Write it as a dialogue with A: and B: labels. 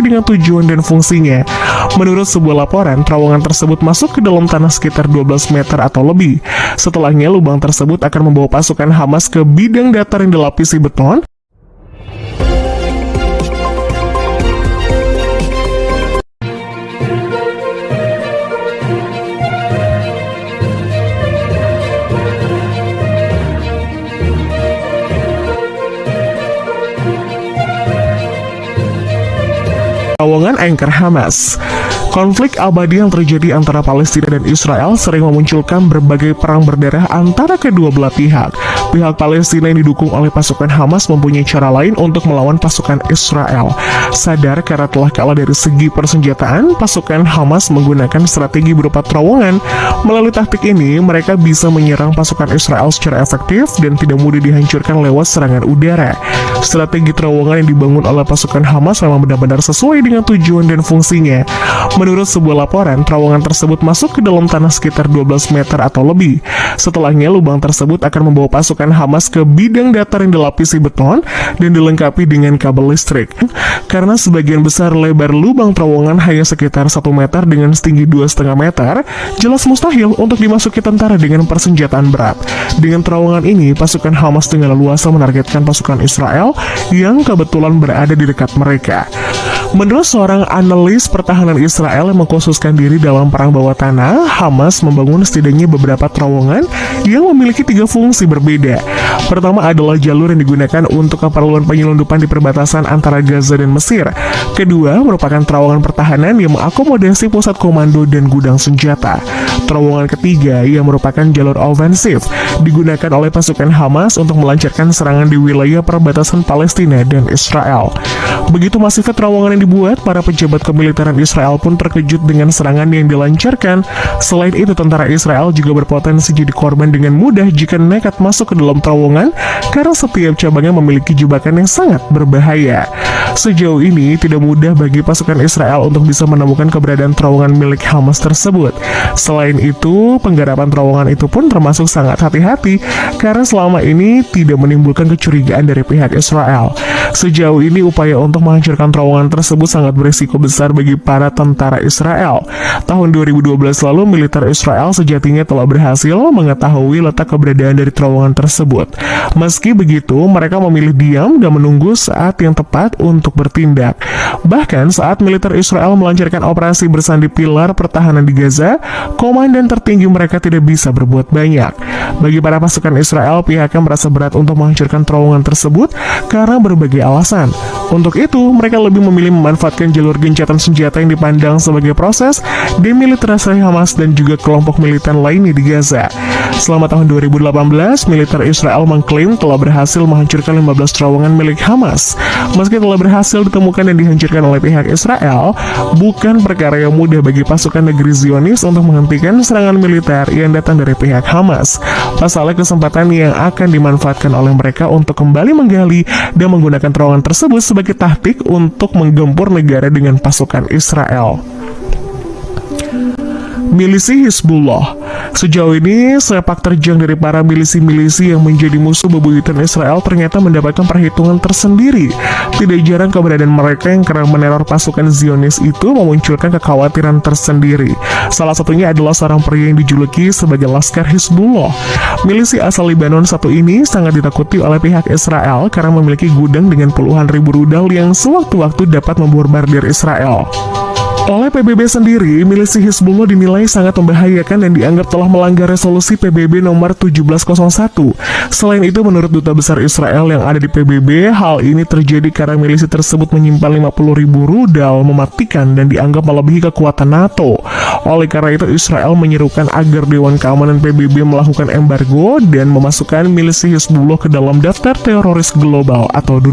A: sesuai dengan tujuan dan fungsinya. Menurut sebuah laporan, terowongan tersebut masuk ke dalam tanah sekitar 12 meter atau lebih. Setelahnya, lubang tersebut akan membawa pasukan Hamas ke bidang datar yang dilapisi beton. Terowongan anchor Hamas. Konflik abadi yang terjadi antara Palestina dan Israel sering memunculkan berbagai perang berdarah antara kedua belah pihak. Pihak Palestina yang didukung oleh pasukan Hamas mempunyai cara lain untuk melawan pasukan Israel. Sadar karena telah kalah dari segi persenjataan, pasukan Hamas menggunakan strategi berupa terowongan. Melalui taktik ini, mereka bisa menyerang pasukan Israel secara efektif dan tidak mudah dihancurkan lewat serangan udara. Strategi terowongan yang dibangun oleh pasukan Hamas memang benar-benar sesuai dengan tujuan dan fungsinya. Menurut sebuah laporan, terowongan tersebut masuk ke dalam tanah sekitar 12 meter atau lebih. Setelahnya, lubang tersebut akan membawa pasukan Hamas ke bidang datar yang dilapisi beton dan dilengkapi dengan kabel listrik. Karena sebagian besar lebar lubang terowongan hanya sekitar 1 meter dengan setinggi 2,5 meter, jelas mustahil untuk dimasuki tentara dengan persenjataan berat. Dengan terowongan ini, pasukan Hamas dengan leluasa menargetkan pasukan Israel yang kebetulan berada di dekat mereka. Menurut seorang analis pertahanan Israel yang mengkhususkan diri dalam perang bawah tanah, Hamas membangun setidaknya beberapa terowongan yang memiliki 3 fungsi berbeda. Pertama adalah jalur yang digunakan untuk keperluan penyelundupan di perbatasan antara Gaza dan Mesir. Kedua, merupakan terowongan pertahanan yang mengakomodasi pusat komando dan gudang senjata. Terowongan ketiga yang merupakan jalur ofensif, digunakan oleh pasukan Hamas untuk melancarkan serangan di wilayah perbatasan Palestina dan Israel. Begitu masifnya terowongan yang dibuat, para pejabat kemiliteran Israel pun terkejut dengan serangan yang dilancarkan. Selain itu, tentara Israel juga berpotensi jadi korban dengan mudah jika nekat masuk ke dalam terowongan karena setiap cabangnya memiliki jebakan yang sangat berbahaya. Sejauh ini, tidak mudah bagi pasukan Israel untuk bisa menemukan keberadaan terowongan milik Hamas tersebut. Selain itu, penggarapan terowongan itu pun termasuk sangat hati-hati karena selama ini tidak menimbulkan kecurigaan dari pihak Israel. Sejauh ini, upaya untuk menghancurkan terowongan tersebut sangat berisiko besar bagi para tentara Israel. Tahun 2012 lalu, militer Israel sejatinya telah berhasil mengetahui letak keberadaan dari terowongan tersebut. Meski begitu, mereka memilih diam dan menunggu saat yang tepat untuk bertindak. Bahkan saat militer Israel melancarkan operasi bersandi pilar pertahanan di Gaza, komandan tertinggi mereka tidak bisa berbuat banyak. Bagi para pasukan Israel, pihaknya merasa berat untuk menghancurkan terowongan tersebut karena berbagai alasan. Untuk itu, mereka lebih memilih memanfaatkan jalur gencatan senjata yang dipandang sebagai proses demilitarisasi Hamas dan juga kelompok militan lainnya di Gaza. Selama tahun 2018, militer Israel mengklaim telah berhasil menghancurkan 15 terowongan milik Hamas. Meski telah berhasil ditemukan dan dihancurkan oleh pihak Israel, bukan perkara yang mudah bagi pasukan negeri Zionis untuk menghentikan serangan militer yang datang dari pihak Hamas. Pasalnya, kesempatan yang akan dimanfaatkan oleh mereka untuk kembali menggali dan menggunakan terowongan tersebut sebagai taktik untuk menggempur negara dengan pasukan Israel. Milisi Hizbullah. Sejauh ini, sepak terjang dari para milisi-milisi yang menjadi musuh bebuyutan Israel ternyata mendapatkan perhitungan tersendiri. Tidak jarang keberadaan mereka yang kerap meneror pasukan Zionis itu memunculkan kekhawatiran tersendiri. Salah satunya adalah seorang pria yang dijuluki sebagai Laskar Hizbullah. Milisi asal Lebanon satu ini sangat ditakuti oleh pihak Israel karena memiliki gudang dengan puluhan ribu rudal yang sewaktu-waktu dapat membombardir Israel. Oleh PBB sendiri, milisi Hizbullah dinilai sangat membahayakan dan dianggap telah melanggar resolusi PBB nomor 1701. Selain itu, menurut Duta Besar Israel yang ada di PBB, hal ini terjadi karena milisi tersebut menyimpan 50.000 rudal mematikan dan dianggap melebihi kekuatan NATO. Oleh karena itu, Israel menyerukan agar Dewan Keamanan PBB melakukan embargo dan memasukkan milisi Hizbullah ke dalam daftar teroris global atau dunia.